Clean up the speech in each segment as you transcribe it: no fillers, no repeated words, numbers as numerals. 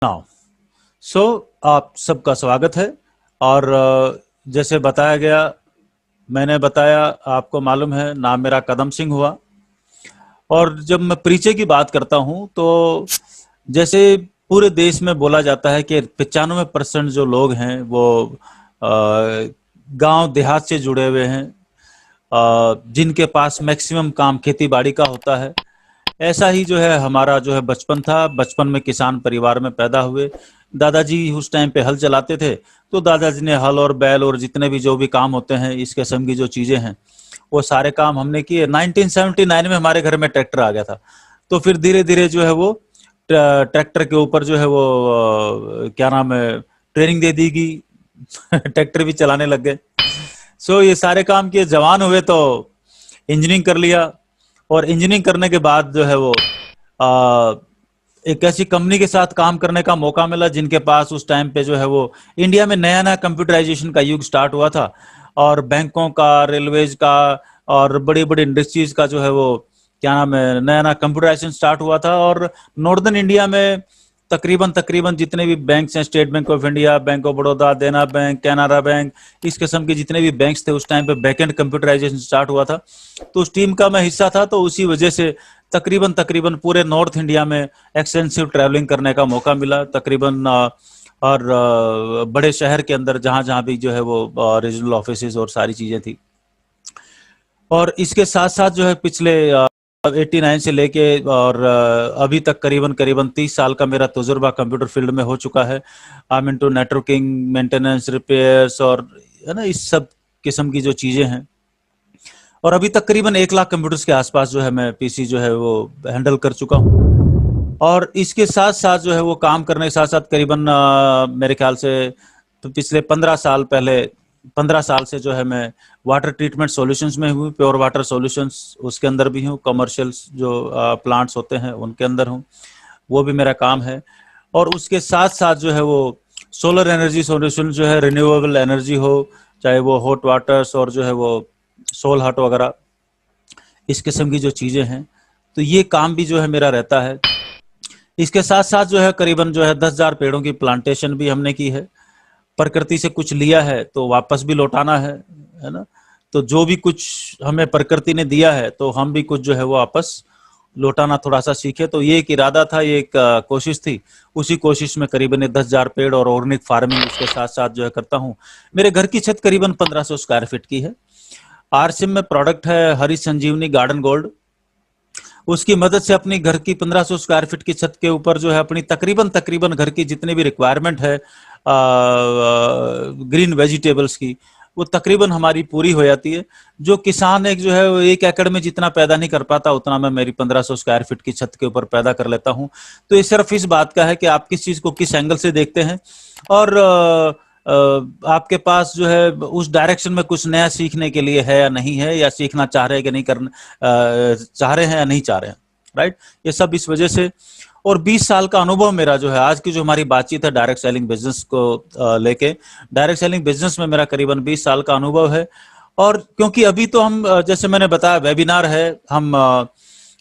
Now so आप सबका स्वागत है। और जैसे बताया गया, मैंने बताया, आपको मालूम है नाम मेरा कदम सिंह हुआ। और जब मैं परिचय की बात करता हूं तो जैसे पूरे देश में बोला जाता है कि 95% जो लोग हैं वो गांव देहात से जुड़े हुए हैं, जिनके पास मैक्सिमम काम खेती बाड़ी का होता है। ऐसा ही जो है हमारा जो है बचपन था। बचपन में किसान परिवार में पैदा हुए। दादाजी उस टाइम पे हल चलाते थे, तो दादाजी ने हल और बैल और जितने भी जो भी काम होते हैं इस किस्म की जो चीज़ें हैं वो सारे काम हमने किए। 1979 में हमारे घर में ट्रैक्टर आ गया था। तो फिर धीरे धीरे जो है वो ट्रैक्टर के ऊपर जो है वो क्या नाम है, ट्रेनिंग दे दी गई। ट्रैक्टर भी चलाने लग गए। सो ये सारे काम किए, जवान हुए तो इंजीनियरिंग कर लिया। और इंजीनियरिंग करने के बाद जो है वो आ, एक ऐसी कंपनी के साथ काम करने का मौका मिला जिनके पास उस टाइम पे जो है वो इंडिया में नया नया कंप्यूटराइजेशन का युग स्टार्ट हुआ था। और बैंकों का, रेलवेज का और बड़ी बड़ी इंडस्ट्रीज का जो है वो क्या नाम है, नया नया कंप्यूटराइजेशन स्टार्ट हुआ था। और नॉर्दर्न इंडिया में तकरीबन तकरीबन जितने भी बैंक्स हैं, state bank of India, bank of Baroda, देना बैंक, कैनरा बैंक, इस किस्म के जितने भी बैंक्स थे उस टाइम पे बैक एंड कंप्यूटराइजेशन स्टार्ट हुआ था। तो उस टीम का मैं हिस्सा था। तो उसी वजह से तकरीबन तकरीबन पूरे नॉर्थ इंडिया में एक्सटेंसिव ट्रैवलिंग करने का मौका मिला। तकरीबन और बड़े शहर के अंदर जहाँ जहाँ भी जो है वो रीजनल ऑफिस और सारी चीज़ें थी। और इसके साथ साथ जो है पिछले 89 से लेके और अभी तक करीबन करीबन 30 साल का मेरा तजुर्बा कंप्यूटर फील्ड में हो चुका है। I mean to networking, maintenance, repairs और है ना, इस सब किस्म की जो चीज़ें हैं। और अभी तक करीबन 1 लाख कंप्यूटर्स के आसपास जो है मैं पीसी जो है वो हैंडल कर चुका हूँ। और इसके साथ साथ जो है वो काम करने के साथ साथ करीबन मेरे ख्याल से तो पिछले 15 साल से जो है मैं वाटर ट्रीटमेंट सॉल्यूशंस में हूँ। प्योर वाटर सॉल्यूशंस उसके अंदर भी हूँ। कमर्शियल जो प्लांट्स होते हैं उनके अंदर हूँ, वो भी मेरा काम है। और उसके साथ साथ जो है वो सोलर एनर्जी सॉल्यूशन जो है, रिन्यूएबल एनर्जी हो, चाहे वो हॉट वाटर्स और जो है वो सोल हट वगैरह, इस किस्म की जो चीज़ें हैं, तो ये काम भी जो है मेरा रहता है। इसके साथ साथ जो है करीबन जो है 10,000 पेड़ों की प्लांटेशन भी हमने की है। प्रकृति से कुछ लिया है तो वापस भी लौटाना है ना। तो जो भी कुछ हमें प्रकृति ने दिया है तो हम भी कुछ जो है वो वापस लौटाना थोड़ा सा सीखे। तो ये एक इरादा था, ये एक कोशिश थी। उसी कोशिश में करीबन 10,000 पेड़ और ऑर्गेनिक फार्मिंग उसके साथ साथ जो है करता हूँ। मेरे घर की छत करीबन 1500 स्क्वायर फीट की है। आरसिम में प्रोडक्ट है हरी संजीवनी गार्डन गोल्ड। उसकी मदद से अपनी घर की 1500 स्क्वायर फीट की छत के ऊपर जो है अपनी तकरीबन तकरीबन घर की जितनी भी रिक्वायरमेंट है ग्रीन वेजिटेबल्स की, वो तकरीबन हमारी पूरी हो जाती है। जो किसान एक जो है वो 1 एकड़ में जितना पैदा नहीं कर पाता उतना मैं मेरी 1500 स्क्वायर फीट की छत के ऊपर पैदा कर लेता हूँ। तो ये सिर्फ इस बात का है कि आप किस चीज़ को किस एंगल से देखते हैं और आपके पास जो है उस डायरेक्शन में कुछ नया सीखने के लिए है या नहीं है, या सीखना चाह रहे हैं कि नहीं करना चाह रहे हैं या नहीं चाह रहे हैं। राइट, ये सब इस वजह से। और 20 साल का अनुभव मेरा जो है, आज की जो हमारी बातचीत है डायरेक्ट सेलिंग बिजनेस को लेके, डायरेक्ट सेलिंग बिजनेस में मेरा करीबन 20 साल का अनुभव है। और क्योंकि अभी तो हम जैसे मैंने बताया वेबिनार है, हम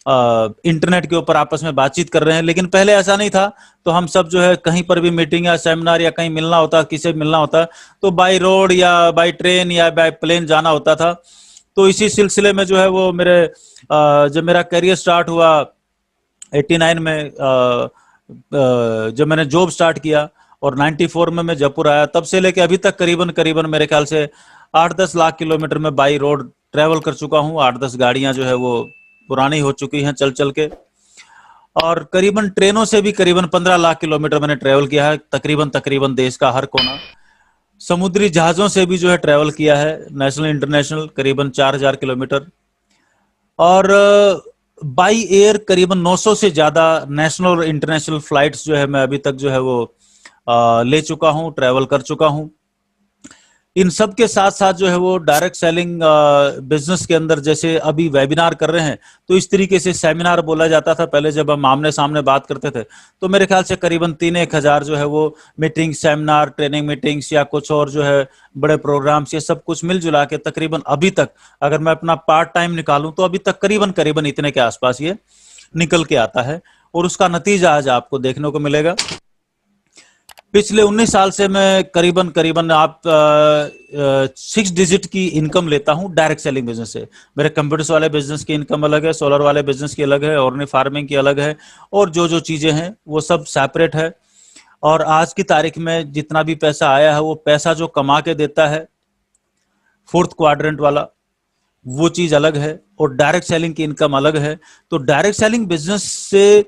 इंटरनेट के ऊपर आपस में बातचीत कर रहे हैं, लेकिन पहले ऐसा नहीं था। तो हम सब जो है कहीं पर भी मीटिंग या सेमिनार या कहीं मिलना होता, किसी से मिलना होता तो बाय रोड या बाय ट्रेन या बाय प्लेन जाना होता था। तो इसी सिलसिले में जो है वो मेरे जब मेरा करियर स्टार्ट हुआ 89 में, जब मैंने जॉब स्टार्ट किया और 94 में मैं जयपुर आया, तब से लेके अभी तक करीबन करीबन मेरे ख्याल से 8-10 लाख किलोमीटर में बाई रोड ट्रेवल कर चुका हूँ। 8-10 गाड़ियां जो है वो पुरानी हो चुकी हैं चल चल के। और करीबन ट्रेनों से भी करीबन 15 लाख किलोमीटर मैंने ट्रेवल किया है, तकरीबन तकरीबन देश का हर कोना। समुद्री जहाजों से भी जो है ट्रेवल किया है, नेशनल इंटरनेशनल करीबन 4,000 किलोमीटर। और बाई एयर करीबन 900 से ज्यादा नेशनल और इंटरनेशनल फ्लाइट्स जो है मैं अभी तक जो है वो ले चुका हूं, ट्रैवल कर चुका हूं। इन सब के साथ साथ जो है वो डायरेक्ट सेलिंग बिजनेस के अंदर जैसे अभी वेबिनार कर रहे हैं, तो इस तरीके से सेमिनार बोला जाता था पहले जब हम आमने सामने बात करते थे। तो मेरे ख्याल से करीबन 3-1 हजार जो है वो मीटिंग, सेमिनार, ट्रेनिंग मीटिंग्स या कुछ और जो है बड़े प्रोग्राम्स, ये सब कुछ मिलजुला के तकरीबन अभी तक अगर मैं अपना पार्ट टाइम निकालूं तो अभी तक करीबन करीबन इतने के आसपास ये निकल के आता है। और उसका नतीजा आज आपको देखने को मिलेगा। पिछले 19 साल से मैं करीबन करीबन आप 6 डिजिट की इनकम लेता हूं डायरेक्ट सेलिंग बिजनेस से। मेरे कंप्यूटर्स वाले बिजनेस की इनकम अलग है, सोलर वाले बिजनेस की अलग है, ऑर्गेनिक फार्मिंग की अलग है, और जो जो चीजें हैं वो सब सेपरेट है। और आज की तारीख में जितना भी पैसा आया है वो पैसा जो कमा के देता है फोर्थ क्वाड्रेंट वाला, वो चीज अलग है, और डायरेक्ट सेलिंग की इनकम अलग है। तो डायरेक्ट सेलिंग बिजनेस से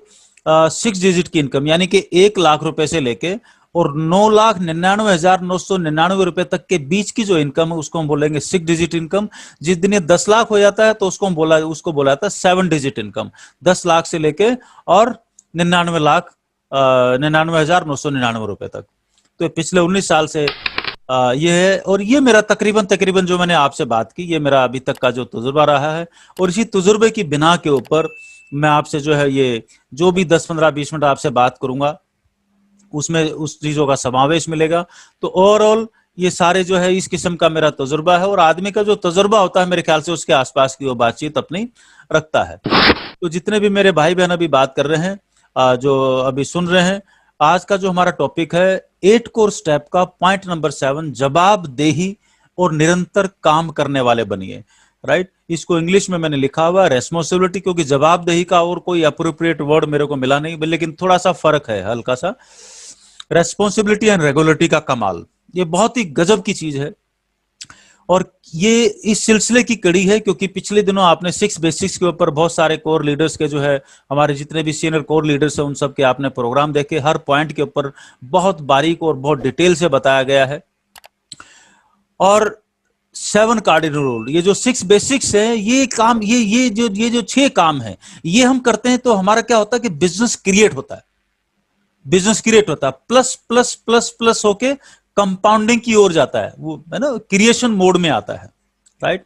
6 डिजिट की इनकम यानी कि 1 लाख रुपए से लेके और 9,99,999 रुपए तक के बीच की जो इनकम है उसको हम बोलेंगे 6 डिजिट इनकम। जिस दिन ये 10 लाख हो जाता है तो उसको बोला जाता है 7 डिजिट इनकम। 10 लाख से लेके और 99,999 रुपए तक। तो पिछले 19 साल से ये है, और ये मेरा तकरीबन जो मैंने आपसे बात की ये मेरा अभी तक का जो तजुर्बा रहा है। और इसी तजुर्बे की बिना के ऊपर मैं आपसे जो है ये जो भी 10-15-20 मिनट आपसे बात करूंगा उसमें उस चीजों का समावेश मिलेगा। तो ओवरऑल ये सारे जो है इस किस्म का मेरा तजुर्बा है, और आदमी का जो तजुर्बा होता है मेरे ख्याल से उसके आसपास की वो बातचीत अपनी रखता है। तो जितने भी मेरे भाई बहन अभी बात कर रहे हैं, जो अभी सुन रहे हैं, आज का जो हमारा टॉपिक है 8 कोर स्टेप का पॉइंट नंबर 7, जवाबदेही और निरंतर काम करने वाले बनिए। राइट, इसको इंग्लिश में मैंने लिखा हुआ रेस्पॉन्सिबिलिटी, क्योंकि जवाबदेही का और कोई अप्रोप्रिएट वर्ड मेरे को मिला नहीं, लेकिन थोड़ा सा फर्क है हल्का सा। रेस्पॉन्सिबिलिटी एंड रेगुलरिटी का कमाल, ये बहुत ही गजब की चीज है, और ये इस सिलसिले की कड़ी है क्योंकि पिछले दिनों आपने 6 बेसिक्स के ऊपर बहुत सारे कोर लीडर्स के जो है हमारे जितने भी सीनियर कोर लीडर्स हैं उन सब के आपने प्रोग्राम देखे। हर पॉइंट के ऊपर बहुत बारीक और बहुत डिटेल से बताया गया है। और 7 कार्डिनल रूल, ये जो 6 बेसिक्स है, ये काम ये जो 6 काम है ये हम करते हैं तो हमारा क्या होता है कि बिजनेस क्रिएट होता है। बिजनेस क्रिएट होता है, प्लस प्लस प्लस प्लस होके कंपाउंडिंग की ओर जाता है, वो है ना, क्रिएशन मोड में आता है। राइट,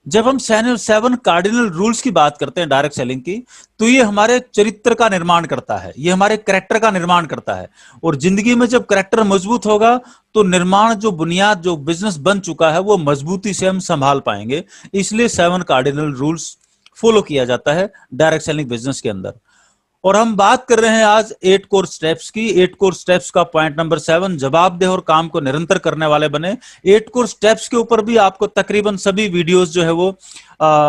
जब हम 7 कार्डिनल रूल्स की बात करते हैं डायरेक्ट सेलिंग की, तो ये हमारे चरित्र का निर्माण करता है, ये हमारे कैरेक्टर का निर्माण करता है। और जिंदगी में जब कैरेक्टर मजबूत होगा तो निर्माण जो बुनियाद जो बिजनेस बन चुका है वो मजबूती से हम संभाल पाएंगे। इसलिए 7 कार्डिनल रूल्स फॉलो किया जाता है डायरेक्ट सेलिंग बिजनेस के अंदर। और हम बात कर रहे हैं आज 8 कोर स्टेप्स की। 8 कोर स्टेप्स का पॉइंट नंबर 7, जवाबदेह और काम को निरंतर करने वाले बने। 8 कोर स्टेप्स के ऊपर भी आपको तकरीबन सभी वीडियोस जो है वो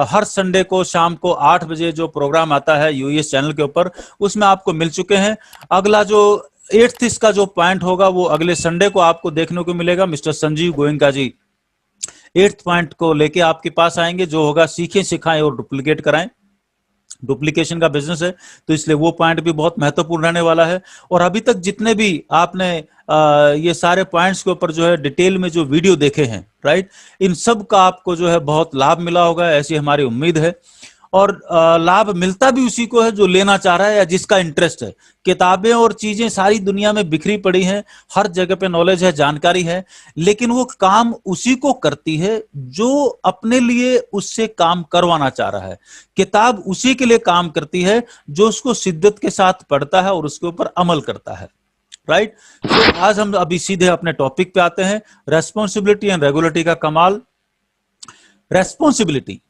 हर संडे को शाम को 8 बजे जो प्रोग्राम आता है यूएस चैनल के ऊपर, उसमें आपको मिल चुके हैं। अगला जो 8th इसका जो पॉइंट होगा वो अगले संडे को आपको देखने को मिलेगा। मिस्टर संजीव गोयनका जी 8th पॉइंट को लेके आपके पास आएंगे, जो होगा सीखें, सिखाएं और डुप्लीकेट कराएं। डुप्लीकेशन का बिजनेस है तो इसलिए वो पॉइंट भी बहुत महत्वपूर्ण रहने वाला है। और अभी तक जितने भी आपने ये सारे पॉइंट्स के ऊपर जो है डिटेल में जो वीडियो देखे हैं, राइट, इन सब का आपको जो है बहुत लाभ मिला होगा, ऐसी हमारी उम्मीद है। और लाभ मिलता भी उसी को है जो लेना चाह रहा है या जिसका इंटरेस्ट है। किताबें और चीजें सारी दुनिया में बिखरी पड़ी हैं, हर जगह पे नॉलेज है, जानकारी है, लेकिन वो काम उसी को करती है जो अपने लिए उससे काम करवाना चाह रहा है। किताब उसी के लिए काम करती है जो उसको शिद्दत के साथ पढ़ता है और उसके ऊपर अमल करता है। राइट, तो आज हम अभी सीधे अपने टॉपिक पे आते हैं, रेस्पॉन्सिबिलिटी एंड रेगुलरिटी का कमाल। रेस्पॉन्सिबिलिटी,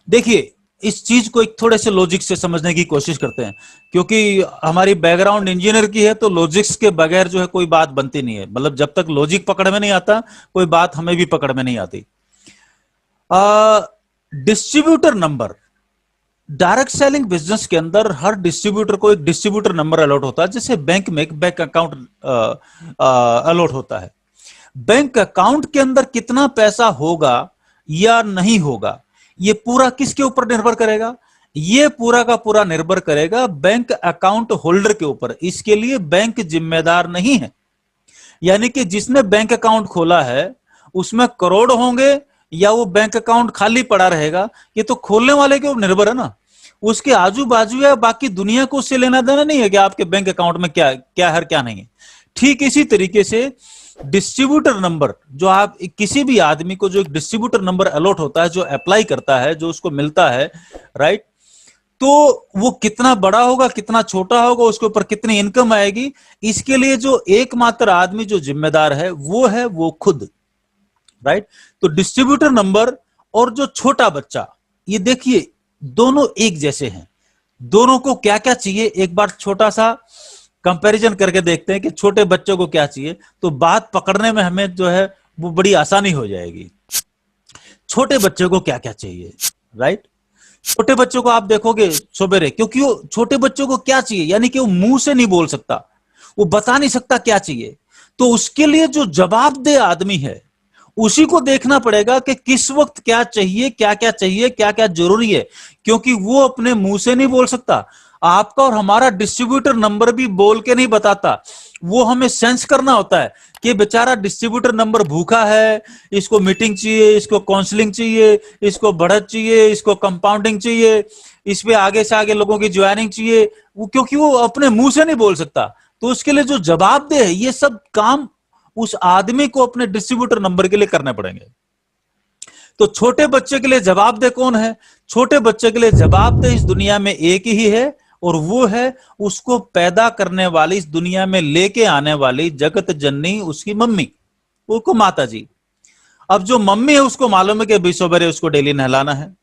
देखिए इस चीज को एक थोड़े से लॉजिक से समझने की कोशिश करते हैं, क्योंकि हमारी बैकग्राउंड इंजीनियर की है तो लॉजिक्स के बगैर जो है कोई बात बनती नहीं है। मतलब जब तक लॉजिक पकड़ में नहीं आता कोई बात हमें भी पकड़ में नहीं आती। Distributor number, direct selling business के अंदर हर डिस्ट्रीब्यूटर को एक डिस्ट्रीब्यूटर नंबर अलॉट होता है, जैसे बैंक में एक बैंक अकाउंट अलॉट होता है। बैंक अकाउंट के अंदर कितना पैसा होगा या नहीं होगा ये पूरा किसके ऊपर निर्भर करेगा? ये पूरा का पूरा निर्भर करेगा बैंक अकाउंट होल्डर के ऊपर। इसके लिए बैंक जिम्मेदार नहीं है। यानी कि जिसने बैंक अकाउंट खोला है उसमें करोड़ होंगे या वो बैंक अकाउंट खाली पड़ा रहेगा, ये तो खोलने वाले के ऊपर निर्भर है ना। उसके आजू बाजू या बाकी दुनिया को उससे लेना देना नहीं है कि आपके बैंक अकाउंट में क्या क्या है क्या नहीं है। ठीक इसी तरीके से डिस्ट्रीब्यूटर नंबर, जो आप किसी भी आदमी को जो एक डिस्ट्रीब्यूटर नंबर अलॉट होता है, जो अप्लाई करता है, जो उसको मिलता है, राइट, तो वो कितना बड़ा होगा कितना छोटा होगा, उसके ऊपर कितनी इनकम आएगी, इसके लिए जो एकमात्र आदमी जो जिम्मेदार है वो खुद। राइट, तो डिस्ट्रीब्यूटर नंबर और जो छोटा बच्चा, ये देखिए दोनों एक जैसे हैं। दोनों को क्या क्या चाहिए, एक बार छोटा सा कंपैरिजन करके देखते हैं कि छोटे बच्चों को क्या चाहिए, तो बात पकड़ने में हमें जो है वो बड़ी आसानी हो जाएगी। छोटे बच्चों को क्या क्या चाहिए, राइट? छोटे बच्चों को आप देखोगे सवेरे, क्योंकि वो छोटे बच्चों को क्या चाहिए, यानी कि वो मुंह से नहीं बोल सकता, वो बता नहीं सकता क्या चाहिए, तो उसके लिए जो जवाबदेह आदमी है उसी को देखना पड़ेगा कि किस वक्त क्या चाहिए, क्या क्या चाहिए, क्या क्या जरूरी है, क्योंकि वो अपने मुंह से नहीं बोल सकता। आपका और हमारा डिस्ट्रीब्यूटर नंबर भी बोल के नहीं बताता, वो हमें सेंस करना होता है कि बेचारा डिस्ट्रीब्यूटर नंबर भूखा है, इसको मीटिंग चाहिए, इसको काउंसलिंग चाहिए, इसको बढ़त चाहिए, इसको कंपाउंडिंग चाहिए, इस पे आगे से आगे लोगों की ज्वाइनिंग चाहिए, वो क्योंकि वो अपने मुंह से नहीं बोल सकता। तो उसके लिए जो जवाबदेह है, ये सब काम उस आदमी को अपने डिस्ट्रीब्यूटर नंबर के लिए करने पड़ेंगे। तो छोटे बच्चे के लिए जवाबदेह कौन है? छोटे बच्चे के लिए जवाबदेह इस दुनिया में एक ही है, और वो है उसको पैदा करने वाली, इस दुनिया में लेके आने वाली जगत जननी, उसकी मम्मी, उसको माता जी। अब जो मम्मी है उसको मालूम है कि बीसों उसको डेली नहलाना है,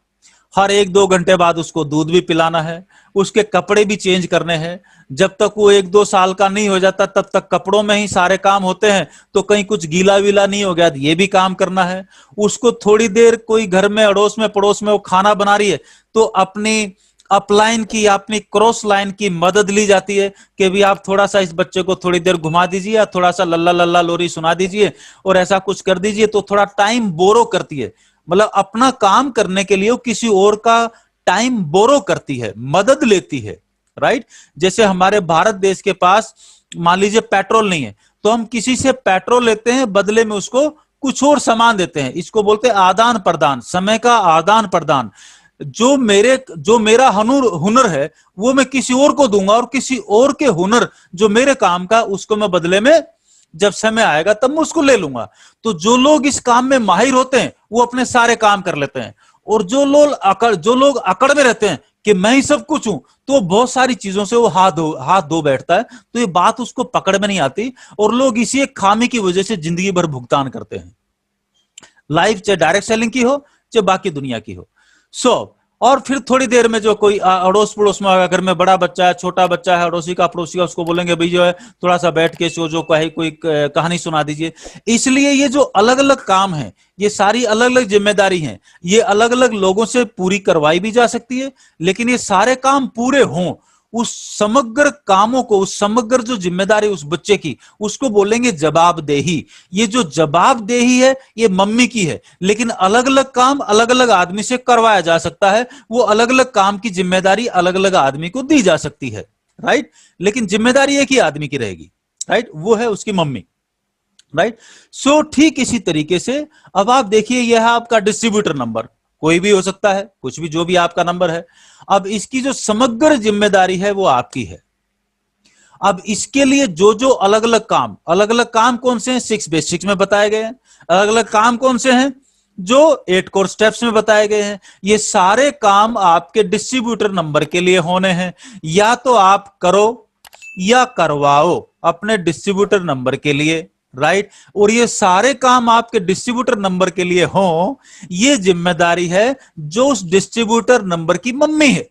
हर 1-2 घंटे बाद उसको दूध भी पिलाना है, उसके कपड़े भी चेंज करने हैं। जब तक वो 1-2 साल का नहीं हो जाता तब तक कपड़ों में ही सारे काम होते हैं, तो कहीं कुछ गीला वीला नहीं हो गया, ये भी काम करना है। उसको थोड़ी देर कोई घर में अड़ोस में पड़ोस में वो खाना बना रही है, तो अपनी अपलाइन की, अपनी क्रॉस लाइन की मदद ली जाती है कि भी आप थोड़ा सा इस बच्चे को थोड़ी देर घुमा दीजिए, या थोड़ा सा लल्ला लल्ला लोरी सुना दीजिए, और ऐसा कुछ कर दीजिए, तो थोड़ा टाइम बोरो करती है, मतलब अपना काम करने के लिए वो किसी और का टाइम बोरो करती है, मदद लेती है, राइट? जैसे हमारे भारत देश के पास मान लीजिए पेट्रोल नहीं है, तो हम किसी से पेट्रोल लेते हैं, बदले में उसको कुछ और सामान देते हैं, इसको बोलते हैं आदान प्रदान, समय का आदान प्रदान। जो मेरा हुनर है वो मैं किसी और को दूंगा, और किसी और के हुनर जो मेरे काम का, उसको मैं बदले में जब समय आएगा तब मैं उसको ले लूंगा। तो जो लोग इस काम में माहिर होते हैं वो अपने सारे काम कर लेते हैं, और जो लोग अकड़ में रहते हैं कि मैं ही सब कुछ हूं, तो बहुत सारी चीजों से वो हाथ धो बैठता है। तो ये बात उसको पकड़ में नहीं आती, और लोग इसी एक खामी की वजह से जिंदगी भर भुगतान करते हैं। लाइफ चाहे डायरेक्ट सेलिंग की हो, चाहे बाकी दुनिया की हो। और फिर थोड़ी देर में जो कोई अड़ोस पड़ोस में, अगर में बड़ा बच्चा है, छोटा बच्चा है, अड़ोसी का पड़ोसी का, उसको बोलेंगे भाई जो है थोड़ा सा बैठ के जो कोई कहानी सुना दीजिए। इसलिए ये जो अलग अलग काम है, ये सारी अलग अलग जिम्मेदारी हैं, ये अलग अलग लोगों से पूरी करवाई भी जा सकती है, लेकिन ये सारे काम पूरे हों, उस समग्र कामों को, उस समग्र जो जिम्मेदारी उस बच्चे की, उसको बोलेंगे जवाबदेही। ये जो जवाबदेही है ये मम्मी की है, लेकिन अलग अलग काम अलग अलग आदमी से करवाया जा सकता है, वो अलग अलग काम की जिम्मेदारी अलग अलग आदमी को दी जा सकती है, राइट? लेकिन जिम्मेदारी एक ही आदमी की रहेगी, राइट? वो है उसकी मम्मी, राइट? सो ठीक इसी तरीके से अब आप देखिए, यह है आपका डिस्ट्रीब्यूटर नंबर, कोई भी हो सकता है, कुछ भी, जो भी आपका नंबर है। अब इसकी जो समग्र जिम्मेदारी है वो आपकी है। अब इसके लिए जो जो अलग अलग काम कौन से हैं, 6 बेसिक्स में बताए गए हैं। अलग अलग काम कौन से हैं, जो 8 कोर स्टेप्स में बताए गए हैं। ये सारे काम आपके डिस्ट्रीब्यूटर नंबर के लिए होने हैं, या तो आप करो या करवाओ अपने डिस्ट्रीब्यूटर नंबर के लिए, राइट? और ये सारे काम आपके डिस्ट्रीब्यूटर नंबर के लिए हों, ये जिम्मेदारी है जो उस डिस्ट्रीब्यूटर नंबर की मम्मी है।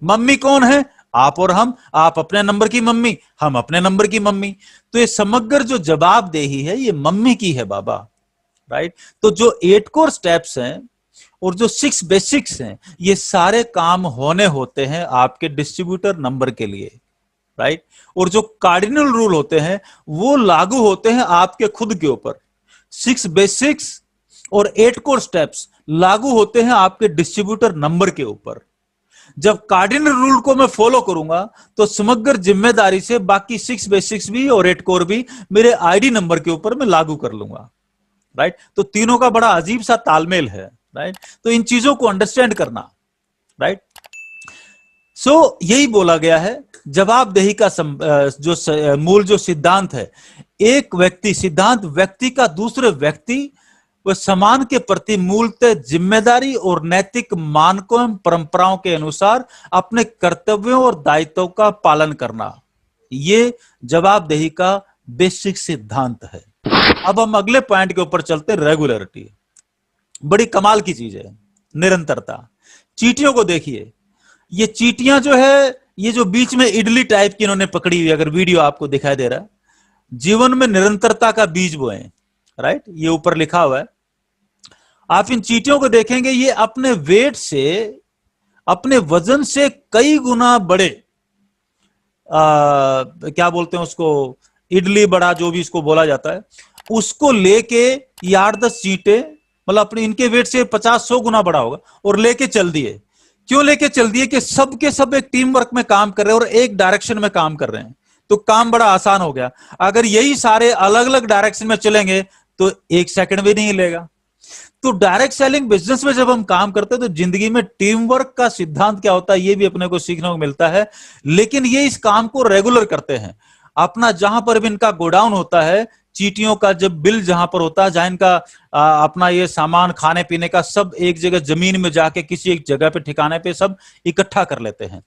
मम्मी कौन है? आप और हम। आप अपने नंबर की मम्मी, हम अपने नंबर की मम्मी। तो ये समग्र जो जवाबदेही है ये मम्मी की है बाबा, राइट? तो जो 8 कोर स्टेप्स हैं और जो 6 बेसिक्स हैं, ये सारे काम होने होते हैं आपके डिस्ट्रीब्यूटर नंबर के लिए, राइट? और जो कार्डिनल रूल होते हैं वो लागू होते हैं आपके खुद के ऊपर। 6 बेसिक्स और 8 कोर स्टेप्स लागू होते हैं आपके डिस्ट्रीब्यूटर नंबर के ऊपर। जब कार्डिनल रूल को मैं फॉलो करूंगा तो समग्र जिम्मेदारी से बाकी 6 बेसिक्स भी और 8 कोर भी मेरे आईडी नंबर के ऊपर मैं लागू कर लूंगा, राइट? तो तीनों का बड़ा अजीब सा तालमेल है, राइट? तो इन चीजों को अंडरस्टैंड करना, राइट? सो यही बोला गया है। जवाबदेही का जो मूल जो सिद्धांत है, एक व्यक्ति, सिद्धांत व्यक्ति का दूसरे व्यक्ति व समान के प्रति मूलतः जिम्मेदारी और नैतिक मानकों एवं परंपराओं के अनुसार अपने कर्तव्यों और दायित्वों का पालन करना, ये जवाबदेही का बेसिक सिद्धांत है। अब हम अगले पॉइंट के ऊपर चलते, रेगुलरिटी। बड़ी कमाल की चीज है निरंतरता। चींटियों को देखिए, ये चींटियां जो है ये जो बीच में इडली टाइप की इन्होंने पकड़ी हुई, अगर वीडियो आपको दिखाई दे रहा है, जीवन में निरंतरता का बीज बोए, राइट, ये ऊपर लिखा हुआ है। आप इन चींटियों को देखेंगे, ये अपने वेट से, अपने वजन से कई गुना बड़े, क्या बोलते हैं उसको, इडली बड़ा जो भी इसको बोला जाता है, उसको लेके ये 8-10 चींटे, मतलब अपने इनके वेट से 50-100 गुना बड़ा होगा, और लेके चल दिए। क्यों लेके चल दिए? कि सब के सब एक टीम वर्क में काम कर रहे हैं और एक डायरेक्शन में काम कर रहे हैं, तो काम बड़ा आसान हो गया। अगर यही सारे अलग अलग डायरेक्शन में चलेंगे तो 1 सेकंड भी नहीं लेगा। तो डायरेक्ट सेलिंग बिजनेस में जब हम काम करते हैं तो जिंदगी में टीम वर्क का सिद्धांत क्या होता है ये भी अपने को सीखने को मिलता है। लेकिन ये इस काम को रेगुलर करते हैं। अपना जहां पर भी इनका गोडाउन होता है, चींटियों का जब बिल जहां पर होता है, जहां इनका अपना ये सामान खाने पीने का सब एक जगह जमीन में जाके किसी एक जगह पे ठिकाने पे सब इकट्ठा कर लेते हैं।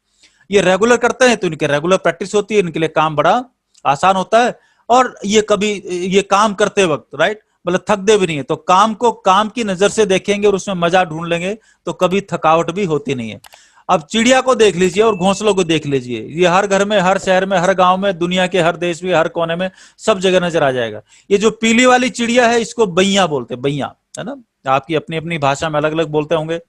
ये रेगुलर करते हैं तो इनके रेगुलर प्रैक्टिस होती है, इनके लिए काम बड़ा आसान होता है। और ये कभी ये काम करते वक्त, राइट, मतलब थकते भी नहीं है। तो काम को काम की नजर से देखेंगे और उसमें मजा ढूंढ लेंगे तो कभी थकावट भी होती नहीं है। अब चिड़िया को देख लीजिए और घोंसलों को देख लीजिए, ये हर घर में, हर शहर में, हर गांव में, दुनिया के हर देश में, हर कोने में, सब जगह नजर आ जाएगा। ये जो पीली वाली चिड़िया है इसको बैया बोलते हैं, बैया, है ना, आपकी अपनी अपनी भाषा में अलग अलग बोलते होंगे।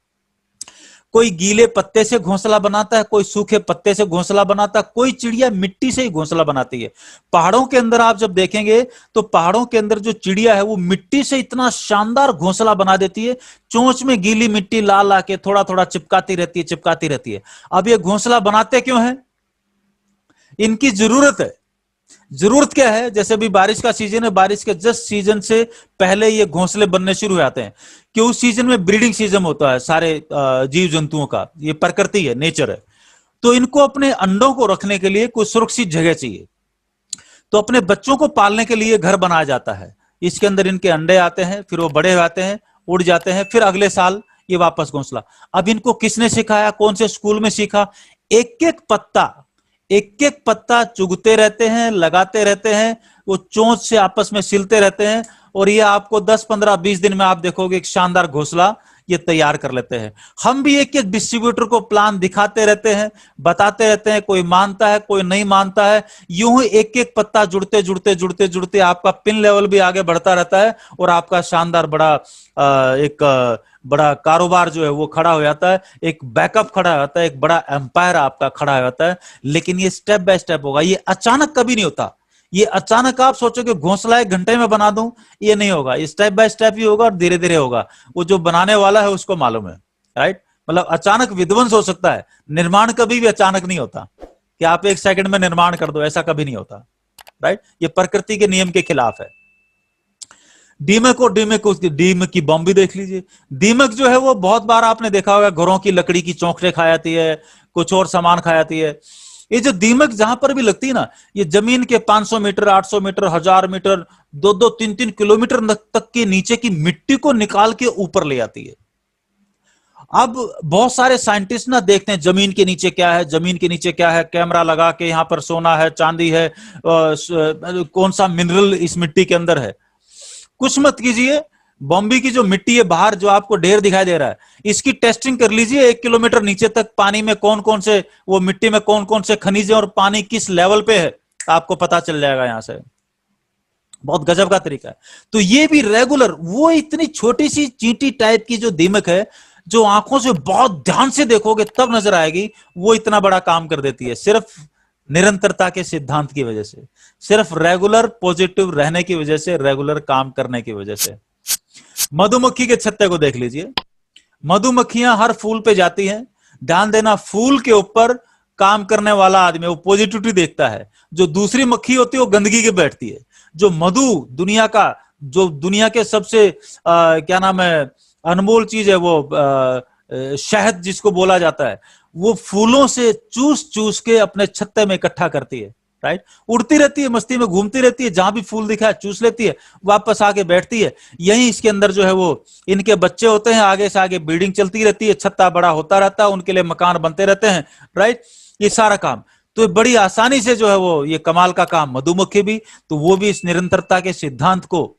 कोई गीले पत्ते से घोंसला बनाता है, कोई सूखे पत्ते से घोंसला बनाता है, कोई चिड़िया मिट्टी से ही घोंसला बनाती है। पहाड़ों के अंदर आप जब देखेंगे तो पहाड़ों के अंदर जो चिड़िया है वो मिट्टी से इतना शानदार घोंसला बना देती है, चोंच में गीली मिट्टी ला ला के थोड़ा थोड़ा चिपकाती रहती है, चिपकाती रहती है। अब ये घोंसला बनाते क्यों है? इनकी जरूरत है। जरूरत क्या है? जैसे अभी बारिश का सीजन है, बारिश के जस्ट सीजन से पहले ये घोंसले बनने शुरू हो जाते हैं, कि उस सीजन में ब्रीडिंग सीजन होता है सारे जीव जंतुओं का, ये प्रकृति है, नेचर है। तो इनको अपने अंडों को रखने के लिए कोई सुरक्षित जगह चाहिए, तो अपने बच्चों को पालने के लिए घर बनाया जाता है। इसके अंदर इनके अंडे आते हैं, फिर वो बड़े आते हैं, उड़ जाते हैं, फिर अगले साल ये वापस घोंसला। अब इनको किसने सिखाया, कौन से स्कूल में सीखा? एक एक पत्ता चुगते रहते हैं, लगाते रहते हैं, वो चोंच से आपस में सिलते रहते हैं, और ये आपको 10-15-20 दिन में आप देखोगे एक शानदार घोंसला ये तैयार कर लेते हैं। हम भी एक एक डिस्ट्रीब्यूटर को प्लान दिखाते रहते हैं, बताते रहते हैं, कोई मानता है कोई नहीं मानता है। यूं ही एक एक पत्ता जुड़ते जुड़ते जुड़ते जुड़ते आपका पिन लेवल भी आगे बढ़ता रहता है, और आपका शानदार बड़ा एक बड़ा कारोबार जो है वो खड़ा हो जाता है, एक बैकअप खड़ा हो जाता है, एक बड़ा एम्पायर आपका खड़ा हो जाता है। लेकिन ये स्टेप बाय स्टेप होगा, ये अचानक कभी नहीं होता। ये अचानक आप सोचोगे घोंसला 1 घंटे में बना दूं, ये नहीं होगा, ये स्टेप बाय स्टेप ही होगा और धीरे धीरे होगा। वो जो बनाने वाला है उसको मालूम है, राइट। मतलब अचानक विध्वंस हो सकता है, निर्माण कभी भी अचानक नहीं होता कि आप 1 सेकंड में निर्माण कर दो, ऐसा कभी नहीं होता, राइट। ये प्रकृति के नियम के खिलाफ है। दीमक की बम भी देख लीजिए। दीमक जो है वो बहुत बार आपने देखा होगा, घरों की लकड़ी की चौखटे खा जाती है, कुछ और सामान खा जाती है। ये जो दीमक जहां पर भी लगती है ना, ये जमीन के 500 मीटर, 800 मीटर, 1000 मीटर, 2-2, 3-3 किलोमीटर तक के नीचे की मिट्टी को निकाल के ऊपर ले आती है। अब बहुत सारे साइंटिस्ट ना देखते हैं जमीन के नीचे क्या है, जमीन के नीचे क्या है, कैमरा लगा के यहां पर सोना है, चांदी है, कौन सा मिनरल इस मिट्टी के अंदर है। कुछ मत कीजिए, बॉम्बे की जो मिट्टी है बाहर जो आपको ढेर दिखाई दे रहा है, इसकी टेस्टिंग कर लीजिए। 1 किलोमीटर नीचे तक पानी में कौन कौन से, वो मिट्टी में कौन कौन से खनिज है और पानी किस लेवल पे है, आपको पता चल जाएगा यहां से। बहुत गजब का तरीका है। तो ये भी रेगुलर, वो इतनी छोटी सी चींटी टाइप की जो दीमक है, जो आंखों से बहुत ध्यान से देखोगे तब नजर आएगी, वो इतना बड़ा काम कर देती है सिर्फ निरंतरता के सिद्धांत की वजह से, सिर्फ रेगुलर पॉजिटिव रहने की वजह से, रेगुलर काम करने की वजह से। मधुमक्खी के छत्ते को देख लीजिए। मधुमक्खियां हर फूल पे जाती हैं, ध्यान देना, फूल के ऊपर काम करने वाला आदमी वो पॉजिटिविटी देखता है, जो दूसरी मक्खी होती है वो गंदगी के बैठती है। जो मधु दुनिया का, जो दुनिया के सबसे क्या नाम है, अनमोल चीज है, वो शहद जिसको बोला जाता है, वो फूलों से चूस चूस के अपने छत्ते में इकट्ठा करती है, राइट। उड़ती रहती है, मस्ती में घूमती रहती है, जहां भी फूल दिखा है चूस लेती है, वापस आके बैठती है। यही इसके अंदर जो है वो इनके बच्चे होते हैं, आगे से आगे ब्रीडिंग चलती रहती है, छत्ता बड़ा होता रहता है, उनके लिए मकान बनते रहते हैं, राइट। ये सारा काम तो बड़ी आसानी से जो है वो ये कमाल का काम मधुमक्खी भी, तो वो भी इस निरंतरता के सिद्धांत को